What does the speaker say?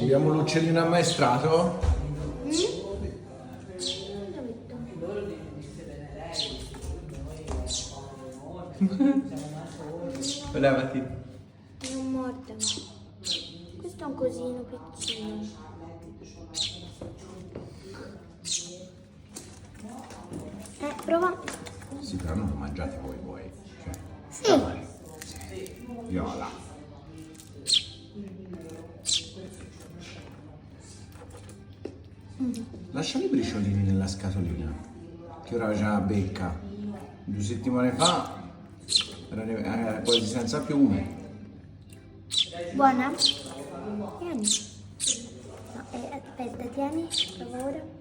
Abbiamo l'uccellino ammaestrato? Levati. Non morde. Questo è un cosino piccino. Prova. Sì, però non lo mangiate voi. Cioè, Sì. Viola. Lasciali i briciolini nella scatolina, che ora c'è la becca. 2 settimane fa era quasi senza piume. Buona? Tieni. No, aspetta, tieni, per favore.